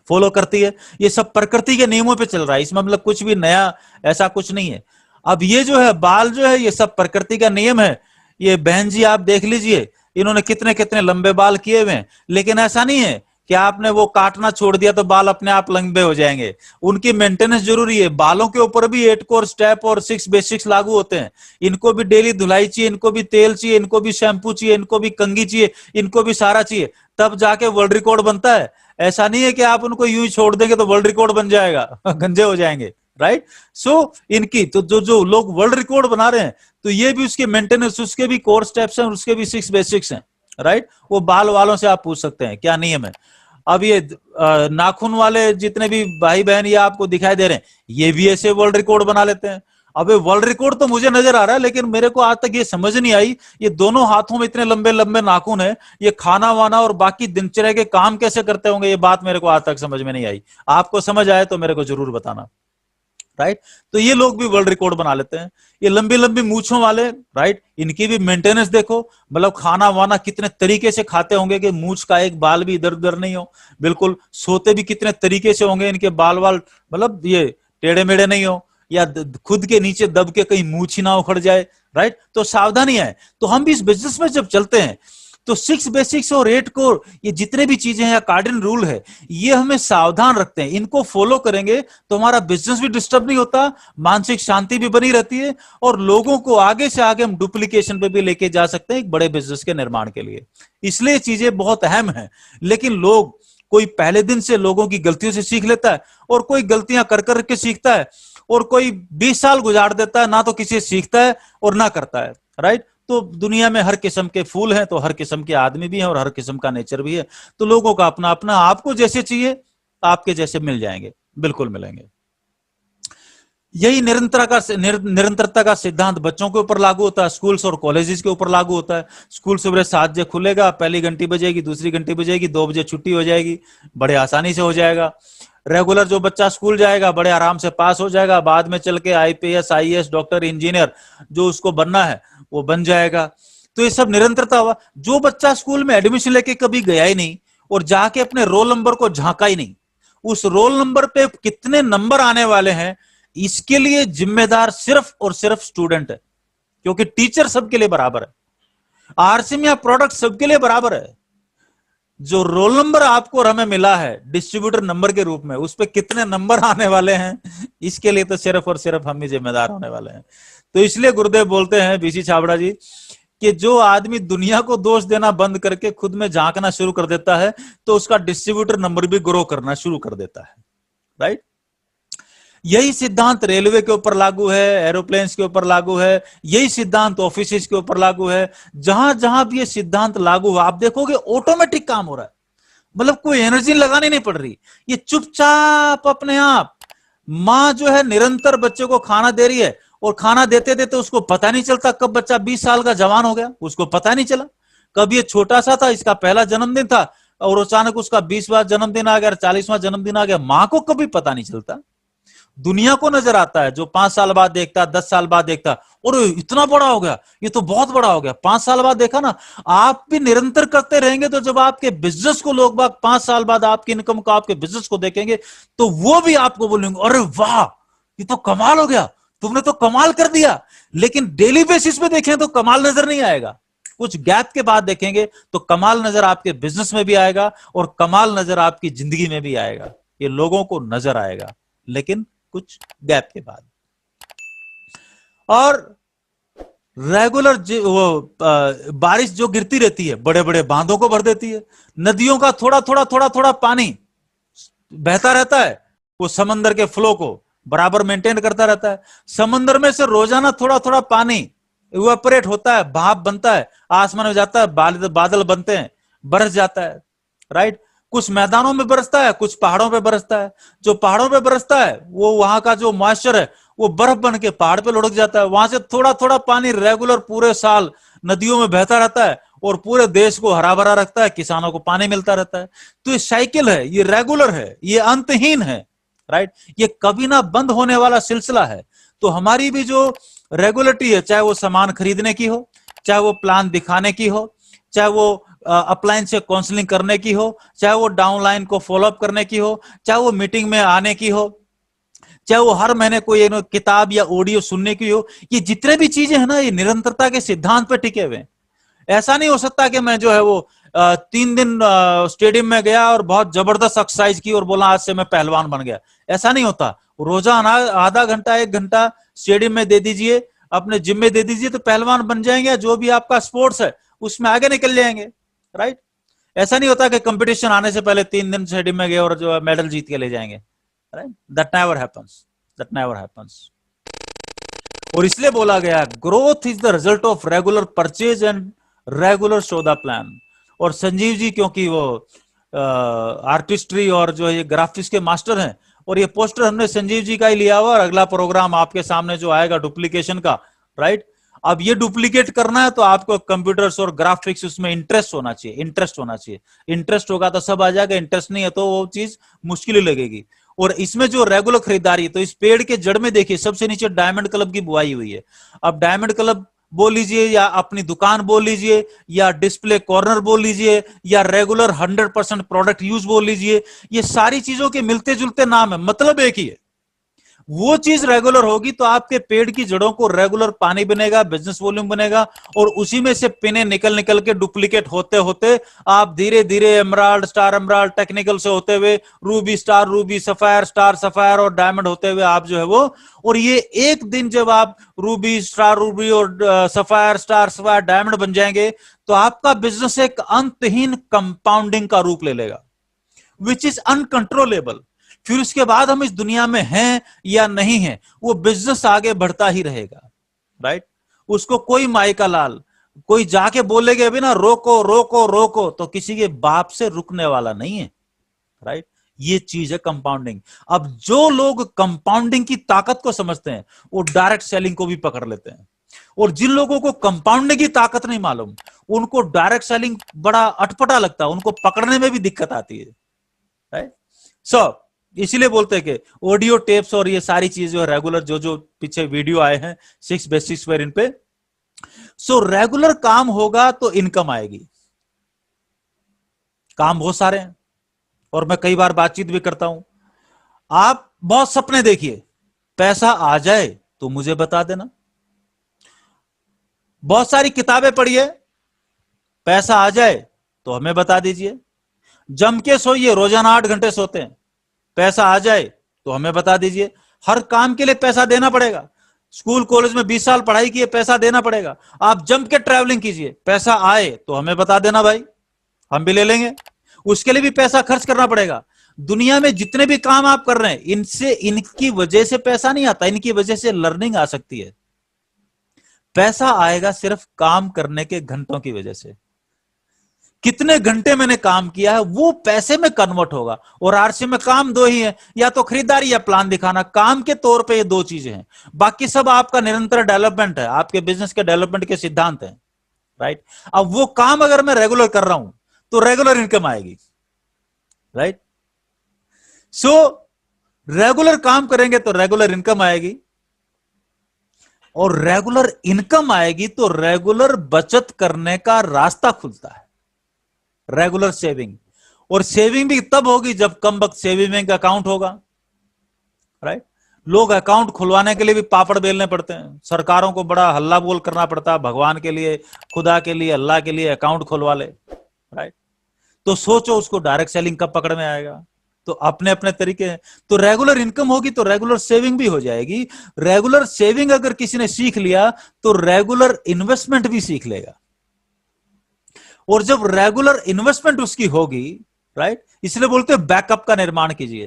फॉलो करती है। ये सब प्रकृति के नियमों पे चल रहा है, इसमें मतलब कुछ भी नया ऐसा कुछ नहीं है। अब ये जो है बाल जो है, ये सब प्रकृति का नियम है। ये बहन जी आप देख लीजिए, इन्होंने कितने कितने लंबे बाल किए हुए हैं, लेकिन ऐसा नहीं है कि आपने वो काटना छोड़ दिया तो बाल अपने आप लंबे हो जाएंगे। उनकी मेंटेनेंस जरूरी है। बालों के ऊपर भी 8 कोर स्टेप और 6 बेसिक्स लागू होते हैं। इनको भी डेली धुलाई चाहिए, इनको भी तेल चाहिए, इनको भी शैम्पू चाहिए, इनको भी कंघी चाहिए, इनको भी सारा चाहिए, तब जाके वर्ल्ड रिकॉर्ड बनता है। ऐसा नहीं है कि आप उनको यूं ही छोड़ देंगे तो वर्ल्ड रिकॉर्ड बन जाएगा, गंजे हो जाएंगे, राइट। सो इनकी तो जो जो लोग वर्ल्ड रिकॉर्ड बना रहे हैं, तो ये भी उसके मेंटेनेंस, उसके भी कोर स्टेप्स हैं, उसके भी 6 बेसिक्स हैं, राइट। वो बाल वालों से आप पूछ सकते हैं क्या नियम है। अब ये नाखून वाले जितने भी भाई बहन ये आपको दिखाई दे रहे हैं, ये भी ऐसे वर्ल्ड रिकॉर्ड बना लेते हैं। अब ये वर्ल्ड रिकॉर्ड तो मुझे नजर आ रहा है, लेकिन मेरे को आज तक ये समझ नहीं आई, ये दोनों हाथों में इतने लंबे लंबे नाखून है, ये खाना वाना और बाकी दिनचर्या के काम कैसे करते होंगे, ये बात मेरे को आज तक समझ में नहीं आई। आपको समझ आए तो मेरे को जरूर बताना, राइट। तो ये लोग भी वर्ल्ड रिकॉर्ड बना लेते हैं। ये लंबी लंबी मूछों वाले, राइट, इनकी भी मेंटेनेंस देखो, मतलब खाना वाना कितने तरीके से खाते होंगे कि मूछ का एक बाल भी इधर उधर नहीं हो। बिल्कुल सोते भी कितने तरीके से होंगे, इनके बाल वाल मतलब ये टेढ़े मेढ़े नहीं हो, या खुद के नीचे दब के कहीं मूछ ही ना उखड़ जाए, राइट। तो सावधानी है। तो हम भी इस बिजनेस में जब चलते हैं तो 6 बेसिक्स और 8 कोर, ये जितने भी चीजें हैं, कार्डिन रूल है, ये हमें सावधान रखते हैं। इनको फॉलो करेंगे तो हमारा बिजनेस भी डिस्टर्ब नहीं होता, मानसिक शांति भी बनी रहती है, और लोगों को आगे से आगे हम डुप्लीकेशन पे भी लेके जा सकते हैं एक बड़े बिजनेस के निर्माण के लिए। इसलिए चीजें बहुत अहम है। लेकिन लोग, कोई पहले दिन से लोगों की गलतियों से सीख लेता है, और कोई गलतियां कर करके सीखता है, और कोई 20 साल गुजार देता है, ना तो किसी से सीखता है और ना करता है, राइट। तो दुनिया में हर किस्म के फूल हैं, तो हर किस्म के आदमी भी हैं, और हर किस्म का नेचर भी है। तो लोगों का अपना अपना, आपको जैसे चाहिए आपके जैसे मिल जाएंगे, बिल्कुल मिलेंगे। यही निरंतरता का सिद्धांत बच्चों के ऊपर लागू होता है, स्कूल्स और कॉलेजेस के ऊपर लागू होता है। स्कूल सुबह 7 बजे खुलेगा, पहली घंटी बजेगी, दूसरी घंटी बजेगी, 2 बजे छुट्टी हो जाएगी, बड़े आसानी से हो जाएगा। रेगुलर जो बच्चा स्कूल जाएगा बड़े आराम से पास हो जाएगा, बाद में चल के आईपीएस, आईएएस, डॉक्टर, इंजीनियर जो उसको बनना है वो बन जाएगा। तो ये सब निरंतरता हुआ। जो बच्चा स्कूल में एडमिशन लेके कभी गया ही नहीं और जाके अपने रोल नंबर को झांका ही नहीं, उस रोल नंबर पे कितने नंबर आने वाले हैं, इसके लिए जिम्मेदार सिर्फ और सिर्फ स्टूडेंट है, क्योंकि टीचर सबके लिए बराबर है, आरसीएम या प्रोडक्ट सबके लिए बराबर है। जो रोल नंबर आपको और हमें मिला है डिस्ट्रीब्यूटर नंबर के रूप में, उस पर कितने नंबर आने वाले हैं, इसके लिए तो सिर्फ और सिर्फ हम ही जिम्मेदार होने वाले हैं। तो इसलिए गुरुदेव बोलते हैं, बीसी छाबड़ा जी, कि जो आदमी दुनिया को दोष देना बंद करके खुद में झांकना शुरू कर देता है, तो उसका डिस्ट्रीब्यूटर नंबर भी ग्रो करना शुरू कर देता है, राइट। यही सिद्धांत रेलवे के ऊपर लागू है, एरोप्लेन्स के ऊपर लागू है, यही सिद्धांत ऑफिस के ऊपर लागू है। जहां जहां भी ये सिद्धांत लागू हुआ, आप देखोगे ऑटोमेटिक काम हो रहा है, मतलब कोई एनर्जी लगानी नहीं पड़ रही, ये चुपचाप अपने आप। माँ जो है निरंतर बच्चे को खाना दे रही है, और खाना देते देते उसको पता नहीं चलता कब बच्चा 20 साल का जवान हो गया, उसको पता नहीं चला। कब ये छोटा सा था, इसका पहला जन्मदिन था, और अचानक उसका 20वां जन्मदिन आ गया, 40वां जन्मदिन आ गया। माँ को कभी पता नहीं चलता, दुनिया को नजर आता है। जो 5 साल बाद देखता, 10 साल बाद देखता, और इतना बड़ा हो गया, ये तो बहुत बड़ा हो गया। 5 साल बाद देखा ना। आप भी निरंतर करते रहेंगे तो जब आपके बिजनेस को लोग 5 साल बाद आपकी इनकम को, आपके बिजनेस को देखेंगे, तो वो भी आपको बोलेंगे, अरे वाह ये तो कमाल हो गया, तुमने तो कमाल कर दिया। लेकिन डेली बेसिस पे देखें तो कमाल नजर नहीं आएगा, कुछ गैप के बाद देखेंगे तो कमाल नजर आपके बिजनेस में भी आएगा, और कमाल नजर आपकी जिंदगी में भी आएगा। ये लोगों को नजर आएगा, लेकिन कुछ गैप के बाद। और रेगुलर बारिश जो गिरती रहती है, बड़े बड़े बांधों को भर देती है। नदियों का थोड़ा थोड़ा थोड़ा थोड़ा पानी बहता रहता है, वो समंदर के फ्लो को बराबर मेंटेन करता रहता है। समंदर में से रोजाना थोड़ा थोड़ा पानी इवेपोरेट होता है, भाप बनता है, आसमान में जाता है, बादल बनते हैं, बरस जाता है, राइट। कुछ मैदानों में बरसता है, कुछ पहाड़ों पे बरसता है। जो पहाड़ों पे बरसता है वो वहां का जो मॉइस्चर है वो बर्फ बन के पहाड़ पे लुढ़क जाता है। वहां से थोड़ा थोड़ा पानी रेगुलर पूरे साल नदियों में बहता रहता है, और पूरे देश को हरा भरा रखता है, किसानों को पानी मिलता रहता है। तो ये साइकिल है, ये रेगुलर है, ये अंतहीन है, राइट। ये कभी ना बंद होने वाला सिलसिला है। तो हमारी भी जो रेगुलरिटी है, चाहे वो सामान खरीदने की हो, चाहे वो प्लान दिखाने की हो, चाहे वो अपलाइन से काउंसलिंग करने की हो, चाहे वो डाउनलाइन को फॉलोअप करने की हो, चाहे वो मीटिंग में आने की हो, चाहे वो हर महीने कोई किताब या ऑडियो सुनने की हो, ये जितने भी चीजें हैं ना, ये निरंतरता के सिद्धांत पे टिके हुए हैं। ऐसा नहीं हो सकता कि मैं जो है वो 3 दिन स्टेडियम में गया और बहुत जबरदस्त एक्सरसाइज की और बोला आज से मैं पहलवान बन गया। ऐसा नहीं होता। रोजाना आधा घंटा 1 घंटा स्टेडियम में दे दीजिए, अपने जिम में दे दीजिए, तो पहलवान बन जाएंगे। जो भी आपका स्पोर्ट्स है उसमें आगे निकल जाएंगे, राइट। ऐसा नहीं होता कि कंपटीशन आने से पहले 3 दिन स्टेडियम में गए और जो मेडल जीत के ले जाएंगे, right. That never happens, that never happens. और इसलिए बोला गया growth is the result of regular purchase and regular सौदा प्लान। और संजीव जी क्योंकि वो आर्टिस्ट्री और जो ये ग्राफिक्स के मास्टर हैं, और ये पोस्टर हमने संजीव जी का ही लिया हुआ, और अगला प्रोग्राम आपके सामने जो आएगा डुप्लीकेशन का, राइट। अब ये डुप्लीकेट करना है तो आपको कंप्यूटर्स और ग्राफिक्स उसमें इंटरेस्ट होना चाहिए, इंटरेस्ट होना चाहिए। इंटरेस्ट होगा तो सब आ जाएगा, इंटरेस्ट नहीं है तो वो चीज मुश्किल ही लगेगी। और इसमें जो रेगुलर खरीदारी, तो इस पेड़ के जड़ में देखिए सबसे नीचे डायमंड क्लब की बुआई हुई है। अब डायमंड क्लब बोल लीजिए, या अपनी दुकान बोल लीजिए, या डिस्प्ले कॉर्नर बोल लीजिए, या रेगुलर 100% प्रोडक्ट यूज बोल लीजिए, ये सारी चीजों के मिलते जुलते नाम है, मतलब एक ही है। वो चीज रेगुलर होगी तो आपके पेड़ की जड़ों को रेगुलर पानी बनेगा, बिजनेस वॉल्यूम बनेगा, और उसी में से पिने निकल निकल के डुप्लीकेट होते होते आप धीरे धीरे एमराल्ड, स्टार एमराल्ड, टेक्निकल से होते हुए Ruby, star Ruby, sapphire, star sapphire और डायमंड होते हुए आप जो है वो, और ये एक दिन जब आप रूबी, स्टार रूबी और सफायर, स्टार सफायर, डायमंड बन जाएंगे तो आपका बिजनेस एक अंतहीन कंपाउंडिंग का रूप ले लेगा, विच इज अनकंट्रोलेबल। फिर उसके बाद हम इस दुनिया में हैं या नहीं हैं, वो बिजनेस आगे बढ़ता ही रहेगा, राइट। उसको कोई माई का लाल, कोई जाके बोलेगे अभी ना रोको रोको रोको, तो किसी के बाप से रुकने वाला नहीं है, राइट। ये चीज है कंपाउंडिंग। अब जो लोग कंपाउंडिंग की ताकत को समझते हैं वो डायरेक्ट सेलिंग को भी पकड़ लेते हैं, और जिन लोगों को कंपाउंडिंग की ताकत नहीं मालूम उनको डायरेक्ट सेलिंग बड़ा अटपटा लगता है, उनको पकड़ने में भी दिक्कत आती है, राइट। सो इसीलिए बोलते हैं कि ऑडियो टेप्स और ये सारी चीजें रेगुलर, जो पीछे वीडियो आए हैं 6 बेसिक्स पर इन पे, सो रेगुलर काम होगा तो इनकम आएगी। काम बहुत सारे हैं और मैं कई बार बातचीत भी करता हूं। आप बहुत सपने देखिए, पैसा आ जाए तो मुझे बता देना। बहुत सारी किताबें पढ़िए, पैसा आ जाए तो हमें बता दीजिए। जम के सोइए, रोजाना 8 घंटे सोते हैं, पैसा आ जाए तो हमें बता दीजिए। हर काम के लिए पैसा देना पड़ेगा। स्कूल कॉलेज में 20 साल पढ़ाई की, पैसा देना पड़ेगा। आप जम के ट्रैवलिंग कीजिए, पैसा आए तो हमें बता देना भाई, हम भी ले लेंगे। उसके लिए भी पैसा खर्च करना पड़ेगा। दुनिया में जितने भी काम आप कर रहे हैं, इनसे, इनकी वजह से पैसा नहीं आता, इनकी वजह से लर्निंग आ सकती है। पैसा आएगा सिर्फ काम करने के घंटों की वजह से। कितने घंटे मैंने काम किया है वो पैसे में कन्वर्ट होगा। और आरसी में काम दो ही है, या तो खरीदारी या प्लान दिखाना। काम के तौर पे ये 2 चीजें हैं, बाकी सब आपका निरंतर डेवलपमेंट है, आपके बिजनेस के डेवलपमेंट के सिद्धांत हैं, राइट। अब वो काम अगर मैं रेगुलर कर रहा हूं तो रेगुलर इनकम आएगी, राइट। सो रेगुलर काम करेंगे तो रेगुलर इनकम आएगी, और रेगुलर इनकम आएगी तो रेगुलर बचत करने का रास्ता खुलता है, रेगुलर सेविंग। और सेविंग भी तब होगी जब कम वक्त सेविंग अकाउंट होगा, राइट। लोग अकाउंट खुलवाने के लिए भी पापड़ बेलने पड़ते हैं, सरकारों को बड़ा हल्ला बोल करना पड़ता है, भगवान के लिए, खुदा के लिए, अल्लाह के लिए अकाउंट खुलवा ले, राइट। तो सोचो उसको डायरेक्ट सेलिंग कब पकड़ में आएगा। तो अपने अपने तरीके हैं। तो रेगुलर इनकम होगी तो रेगुलर सेविंग भी हो जाएगी। रेगुलर सेविंग अगर किसी ने सीख लिया तो रेगुलर इन्वेस्टमेंट भी सीख लेगा। और जब रेगुलर इन्वेस्टमेंट उसकी होगी, राइट, इसलिए बोलते हैं बैकअप का निर्माण कीजिए,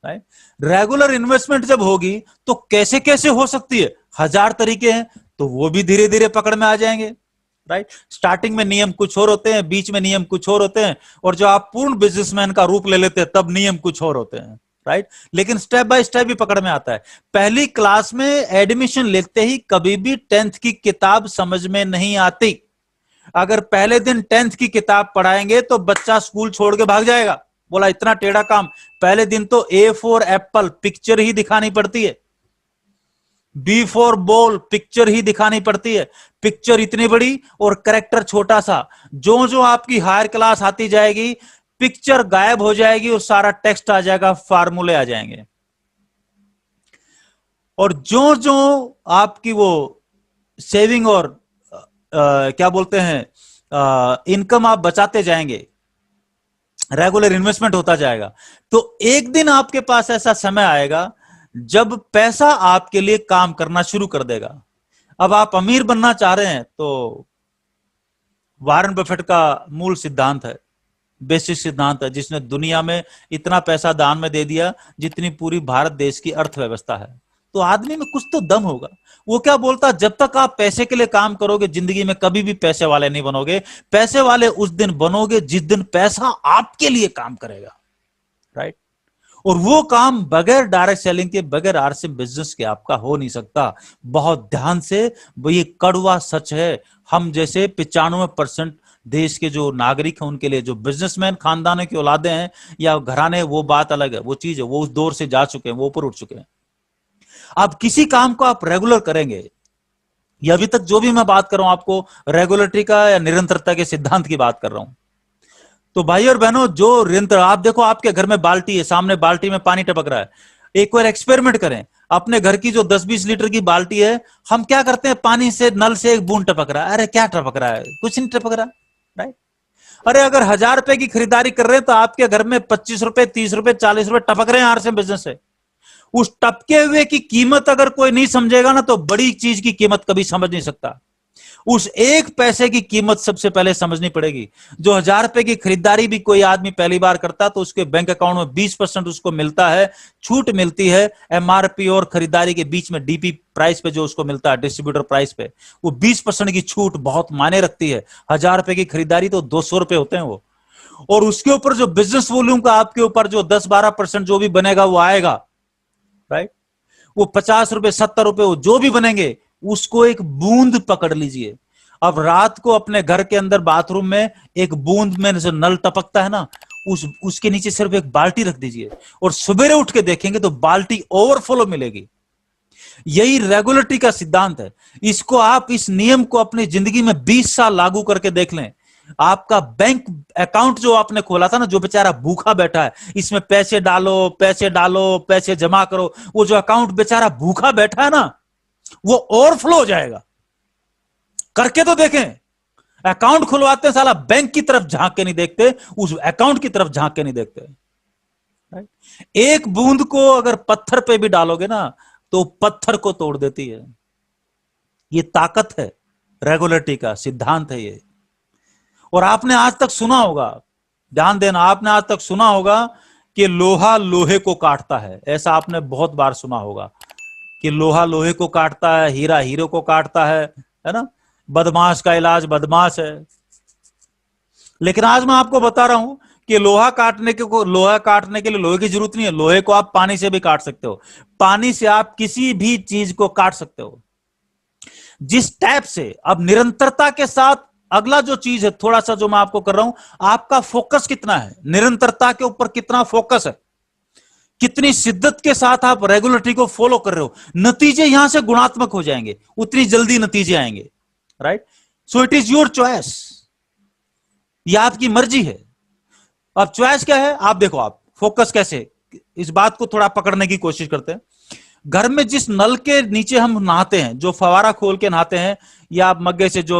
राइट। रेगुलर इन्वेस्टमेंट जब होगी तो कैसे कैसे हो सकती है, 1000 तरीके हैं, तो वो भी धीरे धीरे पकड़ में आ जाएंगे, राइट। स्टार्टिंग में नियम कुछ और होते हैं, बीच में नियम कुछ और होते हैं, और जो आप पूर्ण बिजनेसमैन का रूप ले लेते हैं तब नियम कुछ और होते हैं, राइट। लेकिन स्टेप बाय स्टेप भी पकड़ में आता है। पहली क्लास में एडमिशन लेते ही कभी भी 10th की किताब समझ में नहीं आती। अगर पहले दिन 10th की किताब पढ़ाएंगे तो बच्चा स्कूल छोड़ के भाग जाएगा, बोला इतना टेढ़ा काम। पहले दिन तो A फॉर एप्पल पिक्चर ही दिखानी पड़ती है, B फॉर बॉल पिक्चर ही दिखानी पड़ती है। पिक्चर इतनी बड़ी और कैरेक्टर छोटा सा। जो जो आपकी हायर क्लास आती जाएगी पिक्चर गायब हो जाएगी और सारा टेक्स्ट आ जाएगा, फार्मूले आ जाएंगे। और जो जो आपकी वो सेविंग और क्या बोलते हैं इनकम आप बचाते जाएंगे, रेगुलर इन्वेस्टमेंट होता जाएगा, तो एक दिन आपके पास ऐसा समय आएगा जब पैसा आपके लिए काम करना शुरू कर देगा। अब आप अमीर बनना चाह रहे हैं तो वारेन बफेट का मूल सिद्धांत है, बेसिक सिद्धांत है, जिसने दुनिया में इतना पैसा दान में दे दिया जितनी पूरी भारत देश की अर्थव्यवस्था है। तो आदमी में कुछ तो दम होगा। वो क्या बोलता, जब तक आप पैसे के लिए काम करोगे जिंदगी में कभी भी पैसे वाले नहीं बनोगे। पैसे वाले उस दिन बनोगे जिस दिन पैसा आपके लिए काम करेगा, राइट। और वो काम बगैर डायरेक्ट सेलिंग के, बगैर आरसी बिजनेस के आपका हो नहीं सकता। बहुत ध्यान से, वो ये कड़वा सच है। हम जैसे 95% देश के जो नागरिक हैं उनके लिए, जो बिजनेसमैन खानदानों की औलादे हैं या घराने, वो बात अलग है, वो चीज है, वो उस दौर से जा चुके हैं, वो ऊपर उठ चुके हैं। अब किसी काम को आप रेगुलर करेंगे, या अभी तक जो भी मैं बात कर रहा हूं आपको रेगुलरिटी का या निरंतरता के सिद्धांत की बात कर रहा हूं। तो भाई और बहनों, जो निरंतर, आप देखो आपके घर में बाल्टी है, सामने बाल्टी में पानी टपक रहा है। एक बार एक्सपेरिमेंट करें, अपने घर की जो 10-20 लीटर की बाल्टी है, हम क्या करते हैं, पानी से नल से एक बूंद टपक रहा है, अरे क्या टपक रहा है, कुछ नहीं टपक रहा, राइट। अरे अगर 1000 रुपए की खरीदारी कर रहे हैं तो आपके घर में 25 रुपए, 30 रुपए, 40 रुपए टपक रहे हैं आर से बिजनेस से। उस टपके हुए की कीमत अगर कोई नहीं समझेगा ना, तो बड़ी चीज की कीमत कभी समझ नहीं सकता। उस एक पैसे की कीमत सबसे पहले समझनी पड़ेगी। जो 1000 रुपए की खरीदारी भी कोई आदमी पहली बार करता तो उसके बैंक अकाउंट में 20% उसको मिलता है, छूट मिलती है एमआरपी और खरीदारी के बीच में, डीपी प्राइस पे जो उसको मिलता है, डिस्ट्रीब्यूटर प्राइस पे, वो 20% की छूट बहुत मायने रखती है। 1000 रुपए की खरीदारी तो 200 रुपए होते हैं वो। और उसके ऊपर जो बिजनेस वॉल्यूम का आपके ऊपर जो 10-12% जो भी बनेगा वो आएगा, राइट। वो 50 रुपए, 70 रुपए जो भी बनेंगे, उसको एक बूंद पकड़ लीजिए। अब रात को अपने घर के अंदर बाथरूम में एक बूंद में जो नल टपकता है ना, उसके नीचे सिर्फ एक बाल्टी रख दीजिए, और सवेरे उठ के देखेंगे तो बाल्टी ओवरफ्लो मिलेगी। यही रेगुलरिटी का सिद्धांत है। इसको आप, इस नियम को अपनी जिंदगी में 20 साल लागू करके देख लें। आपका बैंक अकाउंट जो आपने खोला था ना, जो बेचारा भूखा बैठा है, इसमें पैसे डालो, पैसे डालो, पैसे जमा करो, वो जो अकाउंट बेचारा भूखा बैठा है ना, वो ओवरफ्लो हो जाएगा। करके तो देखें। अकाउंट खुलवाते हैं, साला बैंक की तरफ झांक के नहीं देखते, उस अकाउंट की तरफ झांक के नहीं देखते। एक बूंद को अगर पत्थर पे भी डालोगे ना, तो पत्थर को तोड़ देती है। ये ताकत है, रेगुलरिटी का सिद्धांत है ये। और आपने आज तक सुना होगा, ध्यान देना, आपने आज तक सुना होगा कि लोहा लोहे को काटता है। ऐसा आपने बहुत बार सुना होगा कि लोहा लोहे को काटता है, हीरा हीरे को काटता है ना। बदमाश का इलाज बदमाश है। लेकिन आज मैं आपको बता रहा हूं कि लोहा काटने के लिए लोहे की जरूरत नहीं है। लोहे को आप पानी से भी काट सकते हो। पानी से आप किसी भी चीज को काट सकते हो जिस टाइप से। अब निरंतरता के साथ अगला जो चीज है, थोड़ा सा जो मैं आपको कर रहा हूं, आपका फोकस कितना है, निरंतरता के ऊपर कितना फोकस है, कितनी शिद्दत के साथ आप रेगुलरिटी को फॉलो कर रहे हो। नतीजे यहां से गुणात्मक हो जाएंगे, उतनी जल्दी नतीजे आएंगे, right. So it is your choice, यह आपकी मर्जी है। अब चॉइस क्या है, आप देखो, आप फोकस कैसे, इस बात को थोड़ा पकड़ने की कोशिश करते हैं। घर में जिस नल के नीचे हम नहाते हैं, जो फवारा खोल के नहाते हैं, या आप मग्गे से जो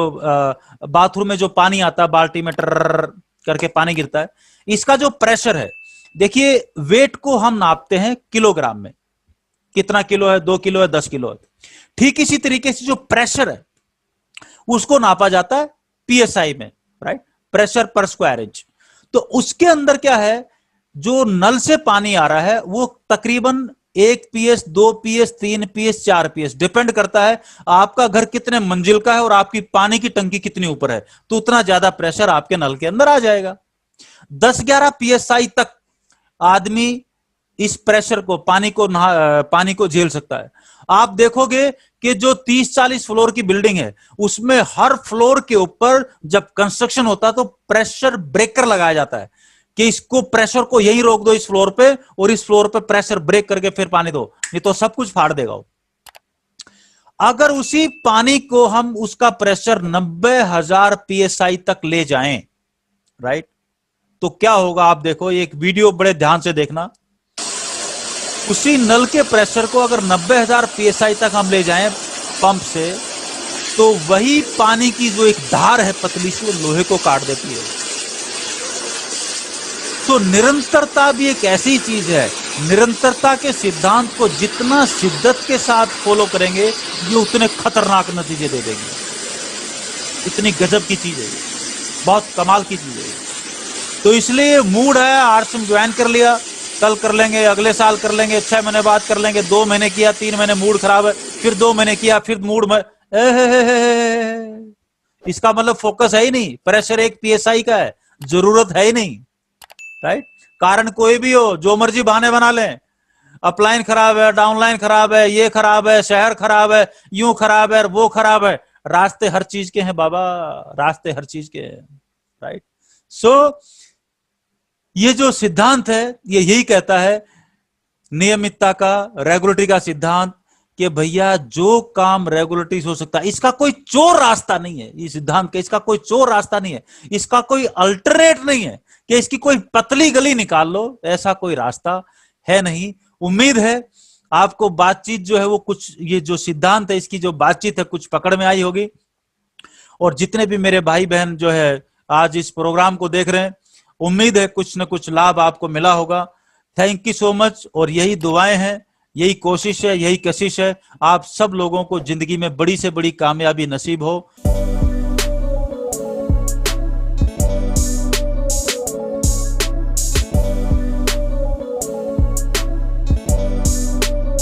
बाथरूम में जो पानी आता है, बाल्टी में टर करके पानी गिरता है, इसका जो प्रेशर है, देखिए वेट को हम नापते हैं किलोग्राम में, कितना किलो है, 2 किलो है, 10 किलो है। ठीक इसी तरीके से जो प्रेशर है उसको नापा जाता है पीएसआई में, राइट, प्रेशर पर स्क्वायर इंच। तो उसके अंदर क्या है, जो नल से पानी आ रहा है वो तकरीबन 1 PS, 2 PS, 3 PS, 4 PS, depend करता है आपका घर कितने मंजिल का है और आपकी पानी की टंकी कितनी ऊपर है, तो उतना ज्यादा प्रेशर आपके नल के अंदर आ जाएगा। 10-11 पीएसआई तक आदमी इस प्रेशर को, पानी को झेल सकता है। आप देखोगे कि जो 30-40 फ्लोर की बिल्डिंग है, उसमें हर फ्लोर के ऊपर जब कंस्ट्रक्शन होता है तो प्रेशर ब्रेकर लगाया जाता है कि इसको, प्रेशर को यहीं रोक दो इस फ्लोर पे, और इस फ्लोर पे प्रेशर ब्रेक करके फिर पानी दो, नहीं तो सब कुछ फाड़ देगा वो। अगर उसी पानी को हम, उसका प्रेशर 90,000 पीएसआई तक ले जाएं, राइट, तो क्या होगा आप देखो। एक वीडियो बड़े ध्यान से देखना। उसी नल के प्रेशर को अगर 90,000 psi तक हम ले जाएं पंप से, तो वही पानी की जो एक धार है पतली सी, वो लोहे को काट देती है। तो निरंतरता भी एक ऐसी चीज है, निरंतरता के सिद्धांत को जितना शिद्दत के साथ फॉलो करेंगे, ये उतने खतरनाक नतीजे दे देंगे। इतनी गजब की चीज है, बहुत कमाल की चीज है। तो इसलिए मूड है, आर्ट्स में ज्वाइन कर लिया, कल कर लेंगे, अगले साल कर लेंगे, 6 महीने बाद कर लेंगे, 2 महीने किया, 3 महीने मूड खराब है, फिर 2 महीने किया, फिर मूड में इसका मतलब फोकस है ही नहीं, प्रेशर 1 psi का है, जरूरत है ही नहीं, राइट। कारण कोई भी हो, जो मर्जी बहाने बना लें, अपलाइन खराब है, डाउनलाइन खराब है, ये खराब है, शहर खराब है, यूं खराब है, वो खराब है, रास्ते हर चीज के हैं बाबा, रास्ते हर चीज के हैं, राइट। सो ये जो सिद्धांत है, ये यही कहता है, नियमितता का, रेगुलरिटी का सिद्धांत, कि भैया जो काम रेगुलरिटी से हो सकता है, इसका कोई चोर रास्ता नहीं है, ये सिद्धांत का इसका कोई चोर रास्ता नहीं है, इसका कोई अल्टरनेट नहीं है कि इसकी कोई पतली गली निकाल लो, ऐसा कोई रास्ता है नहीं। उम्मीद है आपको बातचीत जो है वो कुछ, ये जो सिद्धांत है इसकी जो बातचीत है कुछ पकड़ में आई होगी। और जितने भी मेरे भाई बहन जो है आज इस प्रोग्राम को देख रहे हैं, उम्मीद है कुछ न कुछ लाभ आपको मिला होगा। Thank you so much. और यही दुआएं हैं, यही कोशिश है, यही कशिश है, आप सब लोगों को जिंदगी में बड़ी से बड़ी कामयाबी नसीब हो।